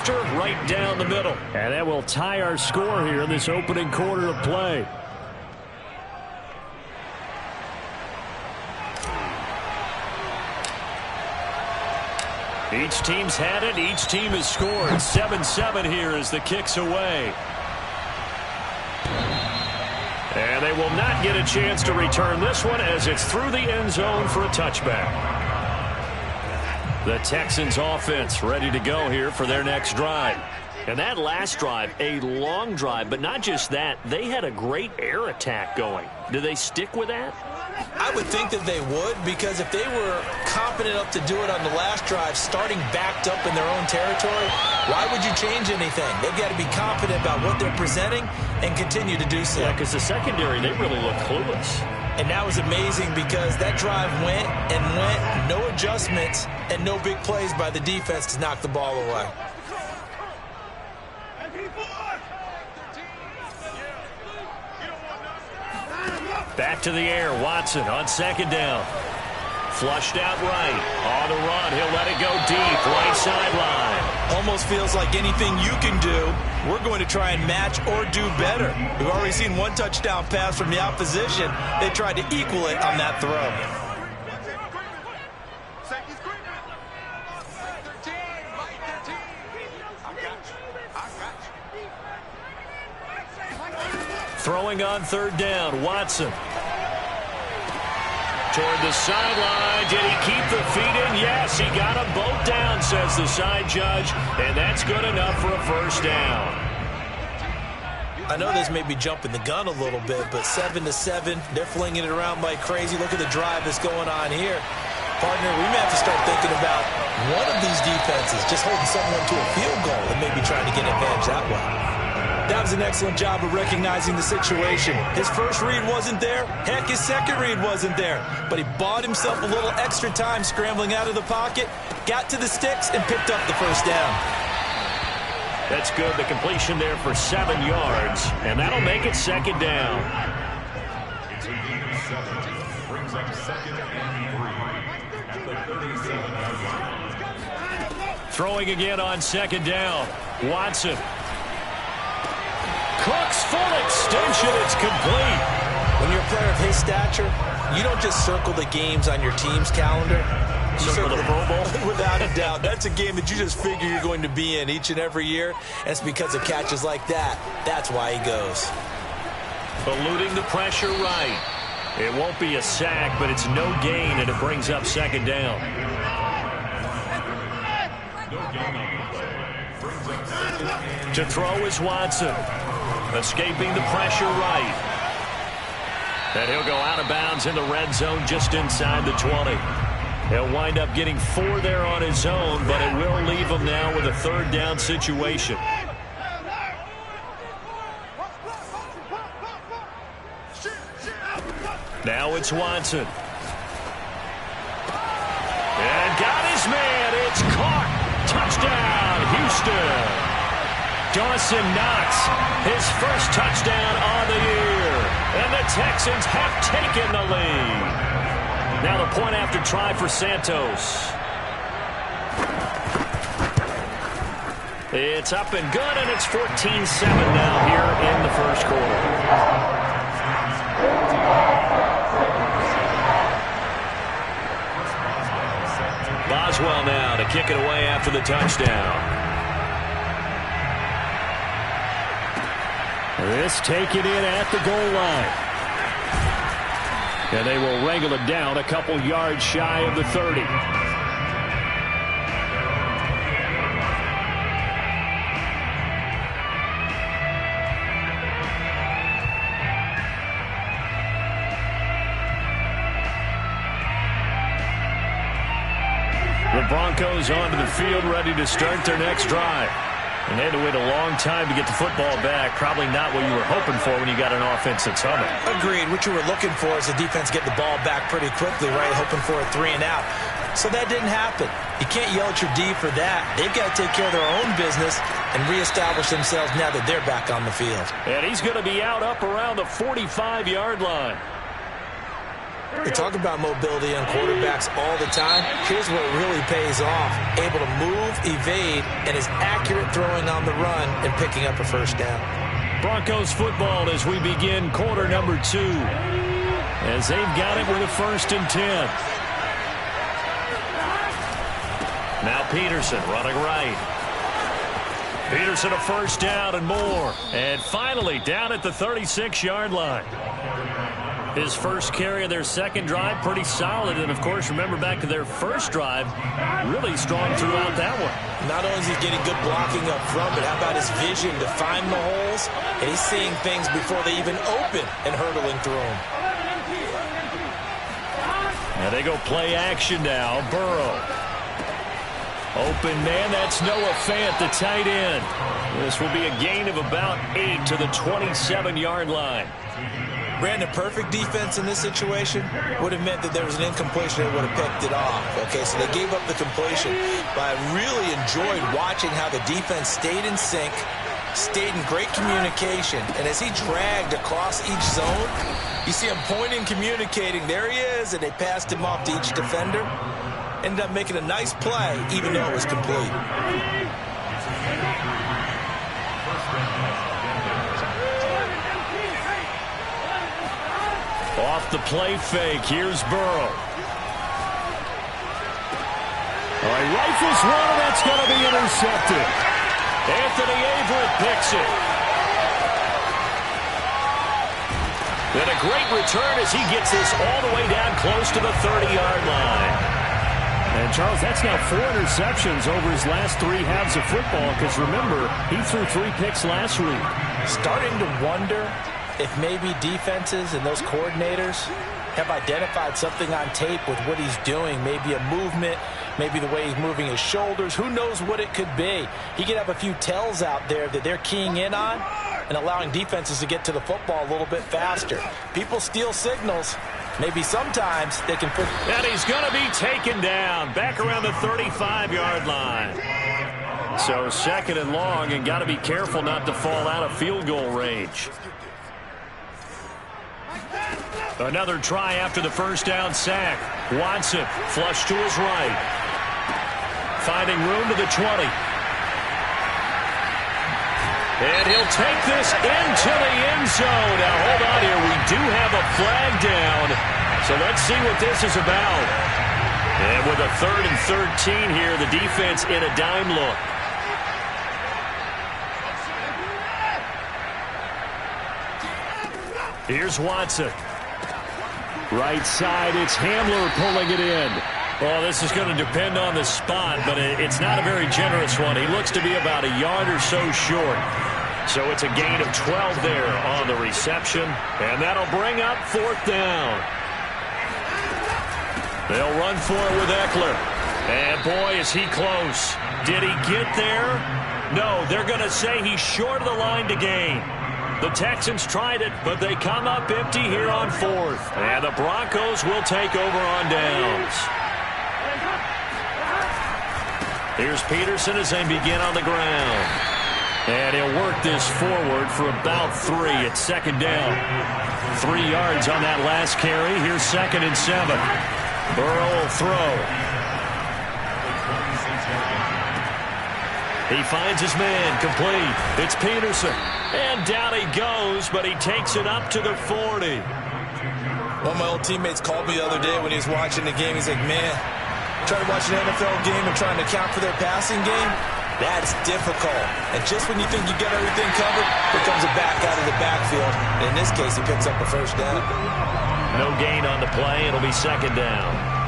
after, right down the middle. And that will tie our score here in this opening quarter of play. Each team's had it. Each team has scored. 7-7 here as the kick's away. And they will not get a chance to return this one as it's through the end zone for a touchback. The Texans offense ready to go here for their next drive. And that last drive, a long drive, but not just that. They had a great air attack going. Do they stick with that? I would think that they would, because if they were confident enough to do it on the last drive, starting backed up in their own territory, why would you change anything? They've got to be confident about what they're presenting and continue to do so. Yeah, because the secondary, they really look clueless. And that was amazing because that drive went and went, no adjustments, and no big plays by the defense to knock the ball away. Back to the air, Watson on second down. Flushed out right. On the run, he'll let it go deep, right sideline. Almost feels like anything you can do, we're going to try and match or do better. We've already seen one touchdown pass from the opposition. They tried to equal it on that throw. Throwing on third down, Watson. Toward the sideline. Did he keep the feet in? Yes, he got them both down, says the side judge. And that's good enough for a first down. I know this may be jumping the gun a little bit, but 7-7, they're flinging it around like crazy. Look at the drive that's going on here. Partner, we may have to start thinking about one of these defenses just holding someone to a field goal and maybe trying to get an advantage that way. That was an excellent job of recognizing the situation. His first read wasn't there. Heck, his second read wasn't there. But he bought himself a little extra time scrambling out of the pocket, got to the sticks, and picked up the first down. That's good. The completion there for 7 yards, and that'll make it second down. It's a gain of 7. Brings up second and 3 at the 37-yard line. Throwing again on second down. Watson. Cook's full extension. It's complete. When you're a player of his stature, you don't just circle the games on your team's calendar. You circle the Pro Bowl? Without a doubt. That's a game that you just figure you're going to be in each and every year. And it's because of catches like that. That's why he goes. Eluding the pressure right. It won't be a sack, but it's no gain, and it brings up second down. To throw is Watson. Escaping the pressure right. And he'll go out of bounds in the red zone just inside the 20. He'll wind up getting 4 there on his own, but it will leave him now with a third down situation. Now it's Watson. And got his man. It's caught. Touchdown, Houston. Dawson Knox, his first touchdown on the year. And the Texans have taken the lead. Now the point after try for Santos. It's up and good, and it's 14-7 now here in the first quarter. Boswell now to kick it away after the touchdown. This taken in at the goal line. And they will wrangle it down a couple yards shy of the 30. The Broncos onto the field, ready to start their next drive. And they had to wait a long time to get the football back. Probably not what you were hoping for when you got an offense that's humming. Agreed. What you were looking for is the defense getting the ball back pretty quickly, right? Hoping for a 3 and out. So that didn't happen. You can't yell at your D for that. They've got to take care of their own business and reestablish themselves now that they're back on the field. And he's going to be out up around the 45-yard line. We talk about mobility on quarterbacks all the time. Here's what really pays off. Able to move, evade, and is accurate throwing on the run and picking up a first down. Broncos football as we begin quarter number 2. As they've got it with a 1st and 10. Now Peterson running right. Peterson a first down and more. And finally down at the 36-yard line. His first carry of their second drive, pretty solid. And, of course, remember back to their first drive, really strong throughout that one. Not only is he getting good blocking up front, but how about his vision to find the holes? And he's seeing things before they even open and hurdling through them. Now they go play action now. Burrow. Open man, that's Noah Fant, the tight end. This will be a gain of about 8 to the 27-yard line. Brandon, perfect defense in this situation would have meant that there was an incompletion that would have picked it off. Okay, so they gave up the completion. But I really enjoyed watching how the defense stayed in sync, stayed in great communication. And as he dragged across each zone, you see him pointing, communicating. There he is, and they passed him off to each defender. Ended up making a nice play, even though it was complete. Off the play fake, here's Burrow. All right, rifles one, and that's going to be intercepted. Anthony Averett picks it. Then a great return as he gets this all the way down close to the 30-yard line. And, Charles, that's now 4 interceptions over his last 3 halves of football because, remember, he threw 3 picks last week. Starting to wonder if maybe defenses and those coordinators have identified something on tape with what he's doing. Maybe a movement, maybe the way he's moving his shoulders. Who knows what it could be? He could have a few tells out there that they're keying in on and allowing defenses to get to the football a little bit faster. People steal signals. Maybe sometimes they can put... And he's going to be taken down back around the 35-yard line. So 2nd and long, and got to be careful not to fall out of field goal range. Another try after the first down sack. Watson flush to his right. Finding room to the 20. And he'll take this into the end zone. Now, hold on here. We do have a flag down. So let's see what this is about. And with a 3rd and 13 here, the defense in a dime look. Here's Watson. Right side, it's Hamler pulling it in. Well, this is going to depend on the spot, but it's not a very generous one. He looks to be about a yard or so short. So it's a gain of 12 there on the reception, and that'll bring up 4th down. They'll run for it with Eckler. And, boy, is he close. Did he get there? No, they're going to say he's short of the line to gain. The Texans tried it, but they come up empty here on 4th. And the Broncos will take over on downs. Here's Peterson as they begin on the ground. And he'll work this forward for about 3 at 2nd down. 3 yards on that last carry. Here's 2nd and 7. Burrow will throw. He finds his man, complete. It's Peterson. And down he goes, but he takes it up to the 40. One of my old teammates called me the other day when he was watching the game. He's like, man, trying to watch an NFL game and trying to account for their passing game, that's difficult. And just when you think you get everything covered, here comes a back out of the backfield. And in this case, he picks up a first down. No gain on the play. It'll be 2nd down.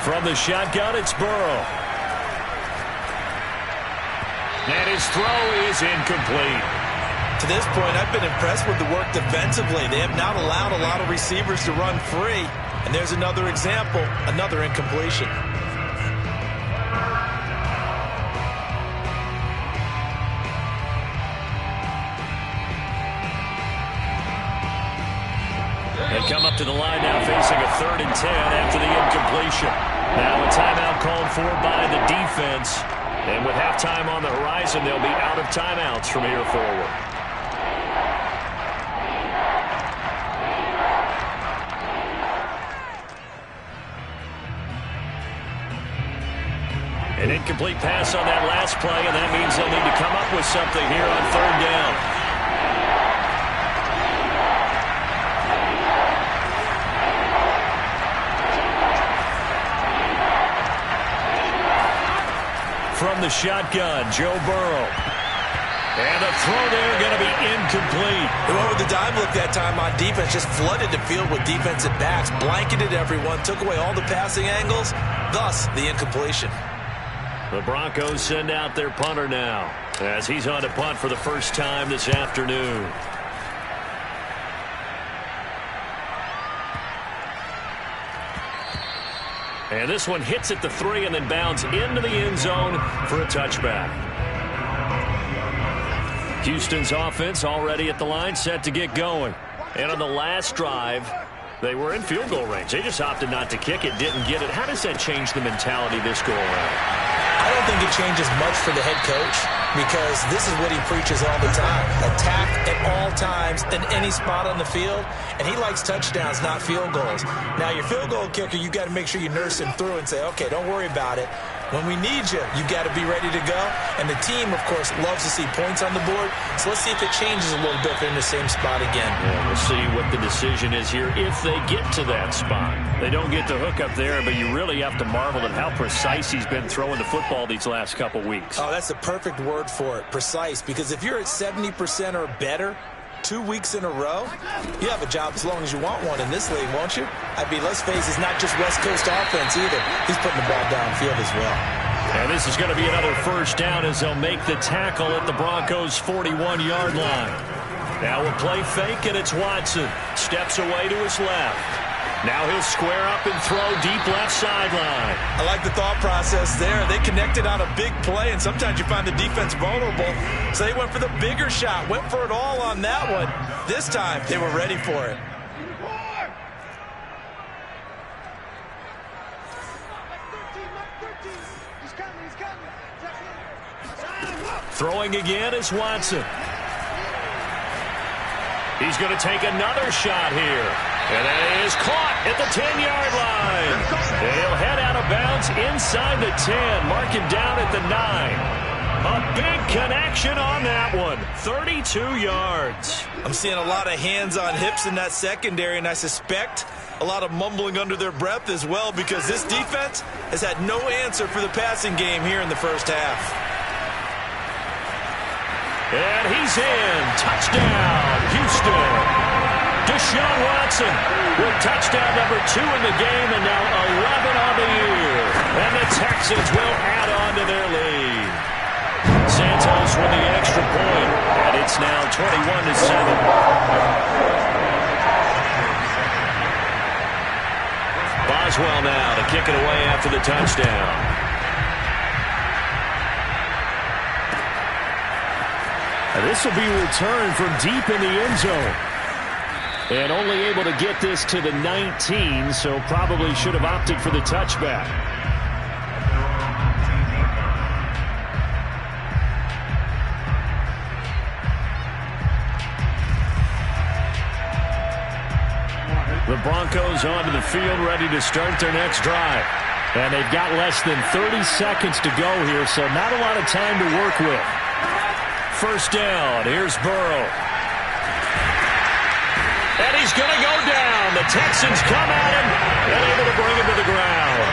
From the shotgun, it's Burrow. And his throw is incomplete. To this point, I've been impressed with the work defensively. They have not allowed a lot of receivers to run free. And there's another example, another incompletion. They come up to the line now facing a 3rd and 10 after the incompletion. Now a timeout called for by the defense. And with halftime on the horizon, they'll be out of timeouts from here forward. An incomplete pass on that last play, and that means they'll need to come up with something here on 3rd down. From the shotgun, Joe Burrow. And the throw there going to be incomplete. They went with the dive look that time on defense, just flooded the field with defensive backs, blanketed everyone, took away all the passing angles, thus the incompletion. The Broncos send out their punter now as he's on to punt for the first time this afternoon. And this one hits at the 3 and then bounds into the end zone for a touchback. Houston's offense already at the line, set to get going. And on the last drive, they were in field goal range. They just opted not to kick it, didn't get it. How does that change the mentality this go around? I don't think it changes much for the head coach because this is what he preaches all the time. Attack at all times in any spot on the field, and he likes touchdowns, not field goals. Now, your field goal kicker, you got to make sure you nurse him through and say, okay, don't worry about it. When we need you, you got to be ready to go. And the team, of course, loves to see points on the board. So let's see if it changes a little bit if they're in the same spot again. Yeah, we'll see what the decision is here if they get to that spot. They don't get the hook up there, but you really have to marvel at how precise he's been throwing the football these last couple weeks. Oh, that's the perfect word for it, precise. Because if you're at 70% or better 2 weeks in a row, you have a job as long as you want one in this league, won't you? I mean, let's face it, it's not just West Coast offense either. He's putting the ball downfield as well. And this is going to be another first down as they'll make the tackle at the Broncos' 41-yard line. Now a play fake, and it's Watson. Steps away to his left. Now he'll square up and throw deep left sideline. I like the thought process there. They connected on a big play, and sometimes you find the defense vulnerable. So they went for the bigger shot, went for it all on that one. This time, they were ready for it. Throwing again is Watson. He's going to take another shot here. And that is caught at the 10-yard line. They'll head out of bounds inside the 10. Mark him down at the 9. A big connection on that one. 32 yards. I'm seeing a lot of hands on hips in that secondary, and I suspect a lot of mumbling under their breath as well because this defense has had no answer for the passing game here in the first half. And he's in. Touchdown, Houston. Deshaun Watson with touchdown number 2 in the game and now 11 on the year. And the Texans will add on to their lead. Santos with the extra point, and it's now 21-7. Boswell now to kick it away after the touchdown. This will be a return from deep in the end zone. And only able to get this to the 19, so probably should have opted for the touchback. The Broncos onto the field ready to start their next drive. And they've got less than 30 seconds to go here, so not a lot of time to work with. First down, here's Burrow. And he's going to go down. The Texans come at him and able to bring him to the ground.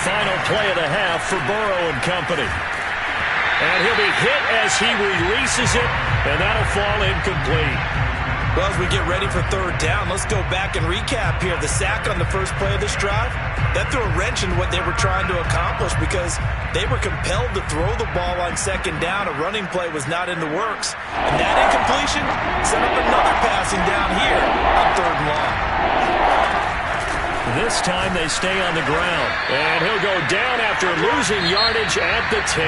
Final play of the half for Burrow and company. And he'll be hit as he releases it, and that'll fall incomplete. Well, as we get ready for third down, let's go back and recap here. The sack on the first play of this drive, that threw a wrench in what they were trying to accomplish because they were compelled to throw the ball on second down. A running play was not in the works. And that incompletion set up another passing down here on third and long. This time they stay on the ground. And he'll go down after losing yardage at the 10.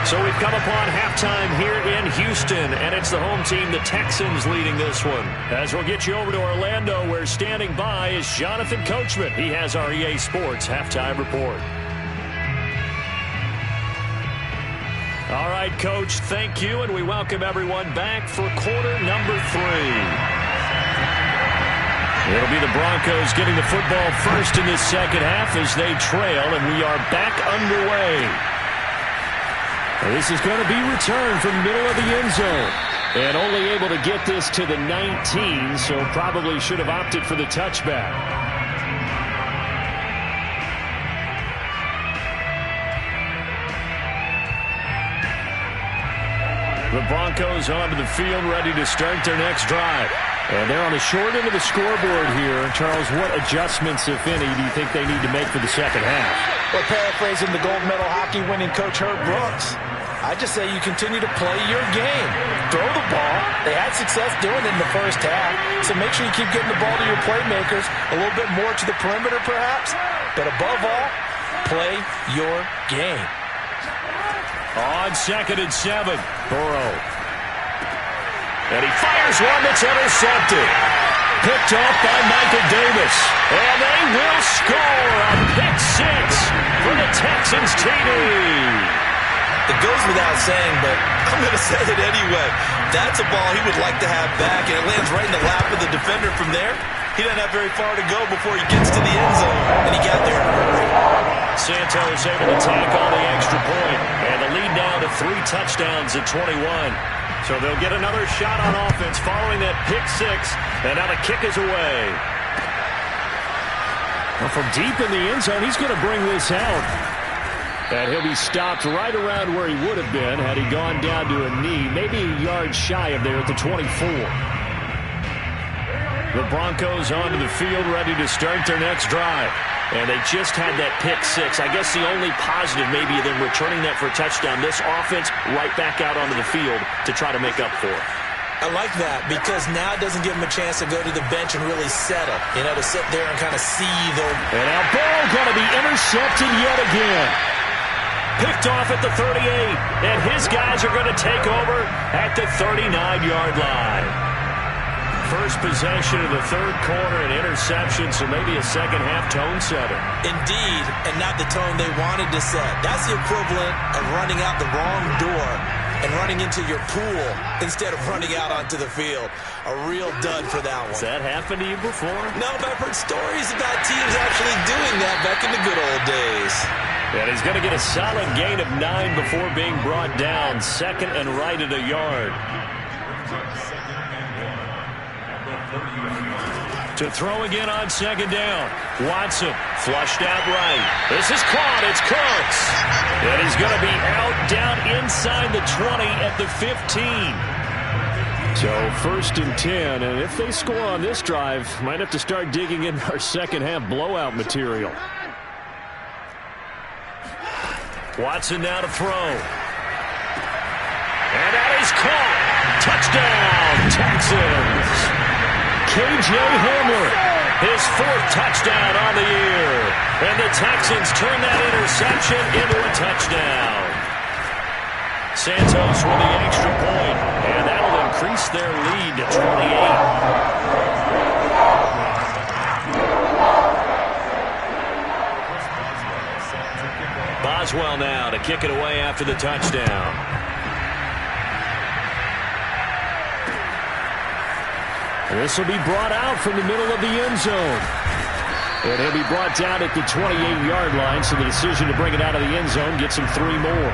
So we've come upon halftime here in Houston, and it's the home team, the Texans, leading this one. As we'll get you over to Orlando, where standing by is Jonathan Coachman. He has our EA Sports halftime report. All right, Coach, thank you, and we welcome everyone back for quarter number 3. It'll be the Broncos getting the football first in this second half as they trail, and we are back underway. This is going to be returned from the middle of the end zone. And only able to get this to the 19, so probably should have opted for the touchback. The Broncos onto the field, ready to start their next drive. And they're on the short end of the scoreboard here. Charles, what adjustments, if any, do you think they need to make for the second half? Well, paraphrasing the gold medal hockey winning coach Herb Brooks, I just say you continue to play your game. Throw the ball. They had success doing it in the first half, so make sure you keep getting the ball to your playmakers, a little bit more to the perimeter perhaps, but above all, play your game. On 2nd and 7, Burrow. And he fires one that's intercepted. Picked off by Michael Davis. And they will score a pick 6 for the Texans TD. It goes without saying, but I'm going to say it anyway. That's a ball he would like to have back, and it lands right in the lap of the defender from there. He doesn't have very far to go before he gets to the end zone, and he got there in a hurry. Santos able to tack on the extra point, and the lead now to 3 touchdowns at 21. So they'll get another shot on offense following that pick 6, and now the kick is away. Well, from deep in the end zone, he's going to bring this out. And he'll be stopped right around where he would have been had he gone down to a knee, maybe a yard shy of there at the 24. The Broncos onto the field, ready to start their next drive. And they just had that pick 6. I guess the only positive maybe than returning that for a touchdown. This offense right back out onto the field to try to make up for it. I like that because now it doesn't give him a chance to go to the bench and really settle. You know, to sit there and kind of seethe. And now Burrow going to be intercepted yet again. Picked off at the 38, and his guys are going to take over at the 39-yard line. First possession of the third quarter, an interception, so maybe a second-half tone setter. Indeed, and not the tone they wanted to set. That's the equivalent of running out the wrong door and running into your pool instead of running out onto the field. A real dud for that one. Has that happened to you before? No, but I've heard stories about teams actually doing that back in the good old days. And he's going to get a solid gain of 9 before being brought down. 2nd and right at a yard. To throw again on 2nd down. Watson flushed out right. This is caught. It's Cooks. And he's going to be out down inside the 20 at the 15. So 1st and 10. And if they score on this drive, might have to start digging in our second half blowout material. Watson now to throw. And that is caught. Touchdown, Texans. K.J. Hamler, his 4th touchdown on the year. And the Texans turn that interception into a touchdown. Santos with the extra point, and that'll increase their lead to 28. Boswell now to kick it away after the touchdown. This will be brought out from the middle of the end zone. And he'll be brought down at the 28-yard line, so the decision to bring it out of the end zone gets him 3 more.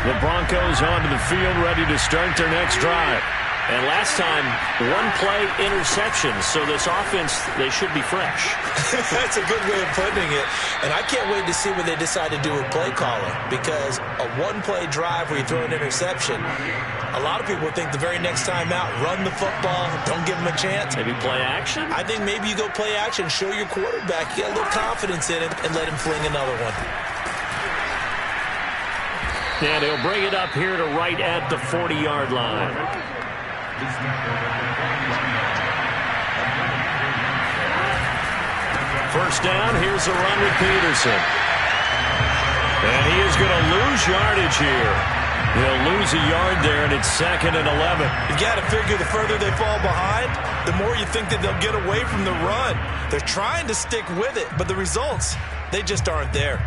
The Broncos onto the field, ready to start their next drive. And last time, one-play interception. So this offense, they should be fresh. That's a good way of putting it. And I can't wait to see what they decide to do with play calling, because a one-play drive where you throw an interception, a lot of people think the very next time out, run the football, don't give them a chance. Maybe play action? I think maybe you go play action, show your quarterback, get a little confidence in him, and let him fling another one. And he'll bring it up here to right at the 40-yard line. First down, here's the run with Peterson. And he is going to lose yardage here. He'll lose a yard there, and it's 2nd and 11. You got to figure the further they fall behind, the more you think that they'll get away from the run. They're trying to stick with it, but the results, they just aren't there.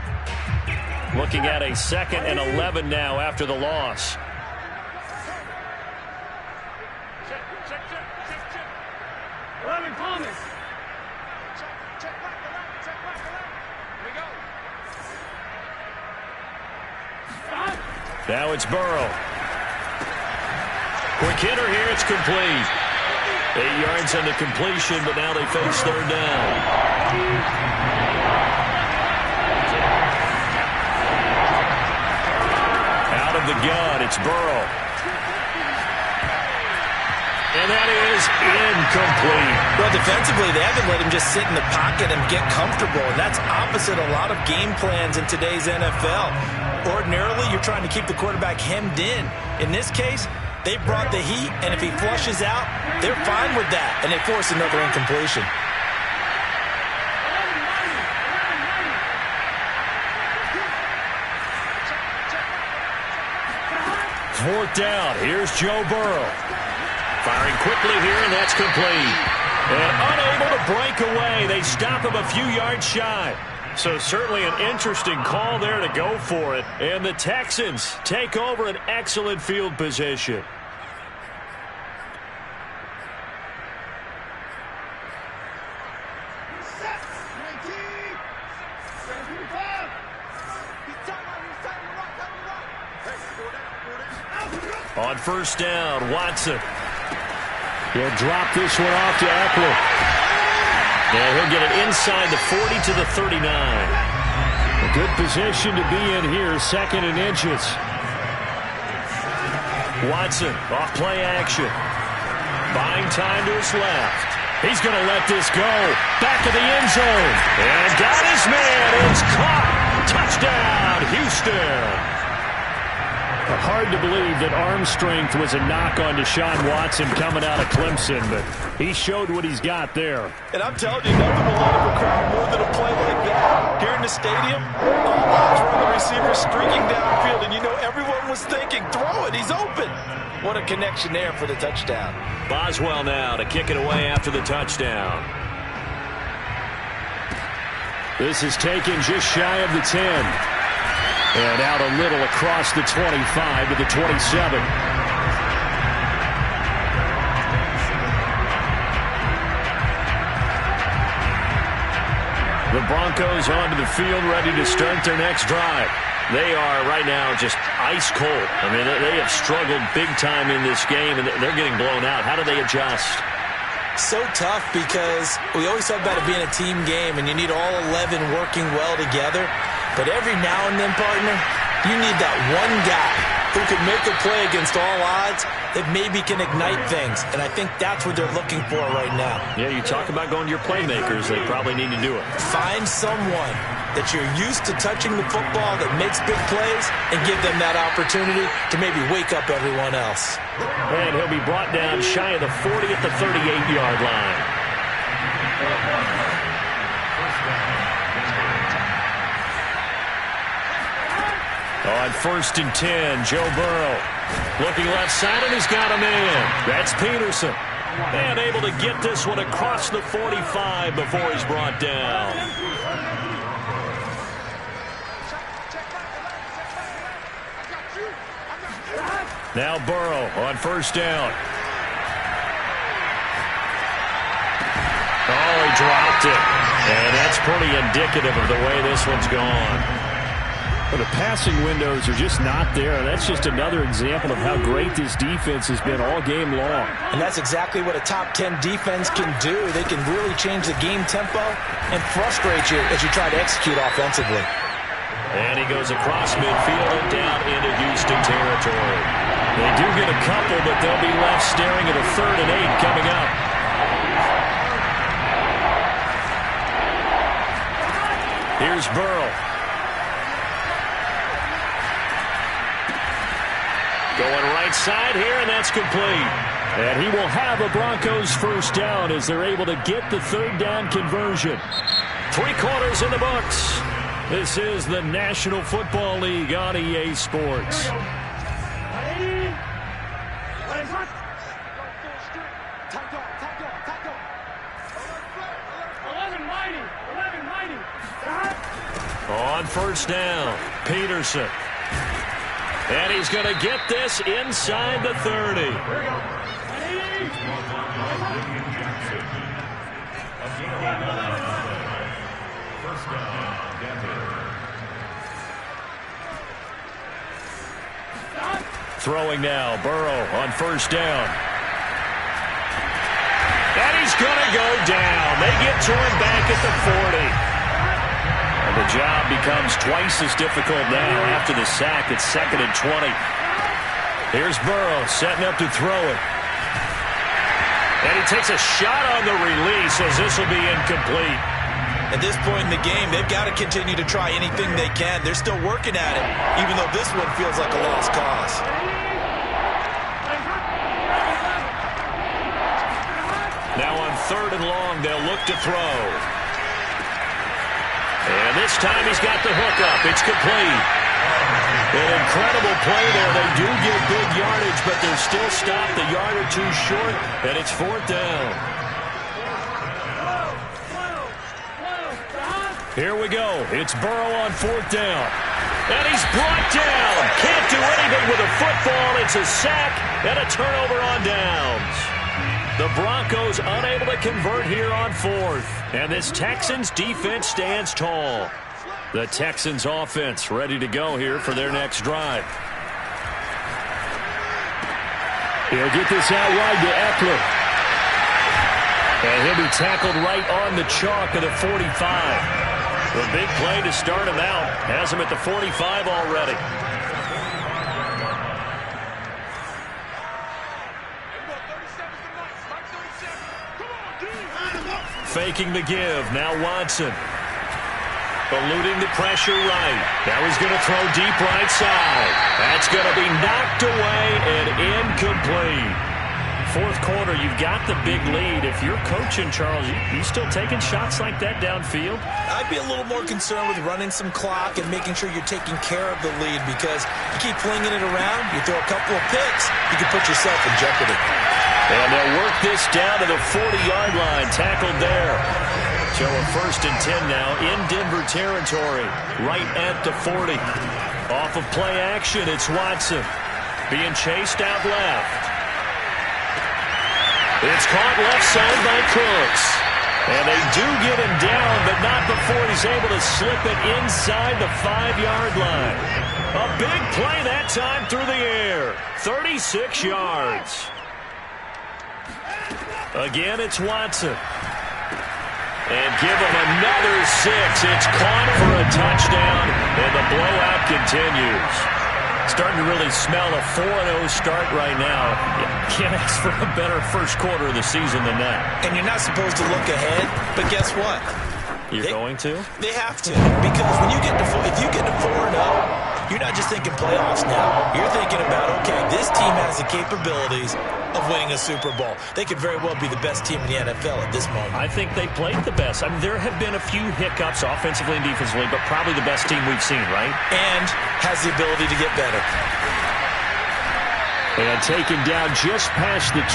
Looking at a 2nd and 11 now after the loss. Now it's Burrow. Quick hitter here, it's complete. 8 yards on the completion, but now they face third down. Out of the gun, it's Burrow. And that is incomplete. Well, defensively, they haven't let him just sit in the pocket and get comfortable, and that's opposite a lot of game plans in today's NFL. Ordinarily, you're trying to keep the quarterback hemmed in. In this case, they brought the heat, and if he flushes out, they're fine with that, and they force another incompletion. Fourth down. Here's Joe Burrow. Firing quickly here, and that's complete. And unable to break away. They stop him a few yards shy. So certainly an interesting call there to go for it. And the Texans take over an excellent field position. On first down, Watson. He'll drop this one off to Eckler. And he'll get it inside the 40 to the 39. A good position to be in here, 2nd and inches. Watson off play action. Buying time to his left. He's going to let this go. Back of the end zone. And got his man. It's caught. Touchdown, Houston. Hard to believe that arm strength was a knock on Deshaun Watson coming out of Clemson, but he showed what he's got there. And I'm telling you, nothing will light up a crowd more than a play like that. Here in the stadium, all eyes were on the receiver streaking downfield, and you know everyone was thinking, throw it, he's open. What a connection there for the touchdown. Boswell now to kick it away after the touchdown. This is taken just shy of the 10. And out a little across the 25 to the 27. The Broncos onto the field ready to start their next drive. They are right now just ice cold. I mean, they have struggled big time in this game, and they're getting blown out. How do they adjust? So tough, because we always talk about it being a team game, and you need all 11 working well together. But every now and then, partner, you need that one guy who can make a play against all odds that maybe can ignite things. And I think that's what they're looking for right now. Yeah, you talk about going to your playmakers. They probably need to do it. Find someone that you're used to touching the football that makes big plays and give them that opportunity to maybe wake up everyone else. And he'll be brought down shy of the 40 at the 38-yard line. On 1st and 10, Joe Burrow looking left side, and he's got a man. That's Peterson. And able to get this one across the 45 before he's brought down. Now Burrow on 1st down. Oh, he dropped it. And that's pretty indicative of the way this one's gone. But the passing windows are just not there. That's just another example of how great this defense has been all game long. And that's exactly what a top 10 defense can do. They can really change the game tempo and frustrate you as you try to execute offensively. And he goes across midfield and down into Houston territory. They do get a couple, but they'll be left staring at a 3rd and 8 coming up. Here's Burrow. Going right side here, and that's complete. And he will have a Broncos first down as they're able to get the 3rd down conversion. 3 quarters in the books. This is the National Football League on EA Sports. On first down, Peterson. And he's going to get this inside the 30. Throwing now, Burrow on first down. And he's going to go down. They get to him back at the 40. And the job becomes twice as difficult now after the sack. It's 2nd and 20. Here's Burrow setting up to throw it. And he takes a shot on the release as this will be incomplete. At this point in the game, they've got to continue to try anything they can. They're still working at it, even though this one feels like a lost cause. Now on 3rd and long, they'll look to throw. And this time he's got the hook up. It's complete. An incredible play there. They do get big yardage, but they're still stopped a yard or 2 short, and it's 4th down. Here we go. It's Burrow on 4th down. And he's brought down. Can't do anything with a football. It's a sack and a turnover on downs. The Broncos unable to convert here on 4th. And this Texans defense stands tall. The Texans offense ready to go here for their next drive. He'll get this out wide to Eckler. And he'll be tackled right on the chalk of the 45. The big play to start him out. Has him at the 45 already. Faking the give. Now Watson. Eluding the pressure right. Now he's going to throw deep right side. That's going to be knocked away and incomplete. 4th quarter, you've got the big lead. If you're coaching, Charles, you still taking shots like that downfield? I'd be a little more concerned with running some clock and making sure you're taking care of the lead, because you keep flinging it around, you throw a couple of picks, you can put yourself in jeopardy. And they'll work this down to the 40-yard line. Tackled there. So a 1st and 10 now in Denver territory, right at the 40. Off of play action, it's Watson being chased out left. It's caught left side by Cooks. And they do get him down, but not before he's able to slip it inside the 5-yard line. A big play that time through the air. 36 yards. Again, it's Watson. And give him another 6. It's caught for a touchdown, and the blowout continues. Starting to really smell a 4-0 start right now. You can't ask for a better first quarter of the season than that. And you're not supposed to look ahead, but guess what? You're going to? They have to, because when you get to if you get to 4-0, you're not just thinking playoffs now. You're thinking about, okay, this team has the capabilities of winning a Super Bowl. They could very well be the best team in the NFL at this moment. I think they played the best. I mean, there have been a few hiccups offensively and defensively, but probably the best team we've seen, right? And has the ability to get better. And taken down just past the